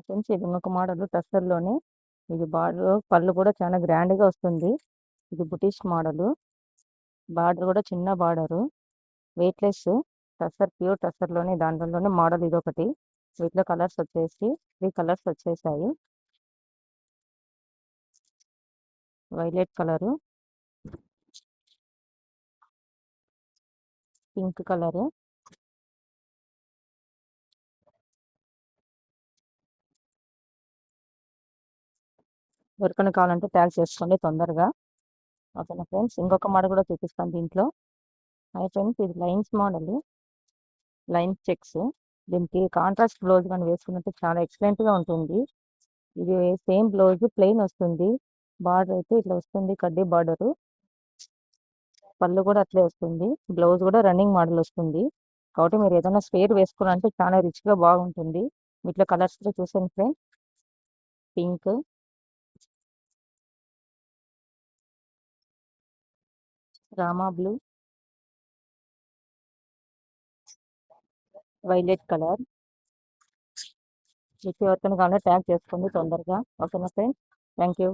Friends ఇది ఇంకొక model టస్సర్‌లోనే. ఇది బార్డర్ పళ్ళు కూడా చాలా గ్రాండ్‌గా వస్తుంది. ఇది బుటిష్ మోడలు. బార్డర్ కూడా చిన్న బార్డరు. వెయిట్‌లెస్ టస్సర్ ప్యూర్ టస్సర్‌లోనే దాంట్లోనే మోడల్ ఇదొకటి. వీటిలో కలర్స్ వచ్చేసి 3 కలర్స్ వచ్చేసాయి. వైలెట్ కలరు, పింక్ కలరు, ఎవరికైనా కావాలంటే ట్యాగ్ చేసుకోండి తొందరగా. ఓకేనా ఫ్రెండ్స్, ఇంకొక మోడల్ కూడా చూపిస్తాను దీంట్లో. హాయ్ ఫ్రెండ్స్, ఇది లైన్స్ మోడల్, లైన్స్ చెక్స్. దీనికి కాంట్రాస్ట్ బ్లౌజ్ కానీ వేసుకున్నట్టు చాలా ఎక్సలెంట్గా ఉంటుంది. ఇది సేమ్ బ్లౌజ్ ప్లెయిన్ వస్తుంది. బార్డర్ అయితే ఇట్లా వస్తుంది, కడ్డీ బార్డరు. పళ్ళు కూడా అట్లే వస్తుంది. బ్లౌజ్ కూడా రన్నింగ్ మోడల్ వస్తుంది. కాబట్టి మీరు ఏదైనా స్పేర్ వేసుకోవాలంటే చాలా రిచ్గా బాగుంటుంది. వీటిలో కలర్స్ కూడా చూసాను friends. Pink, Rama blue, violet colour. మీకు ఎవరికైనా కావాలంటే ట్యాగ్ చేసుకోండి తొందరగా. ఓకేనా ఫ్రెండ్స్, థ్యాంక్ యూ.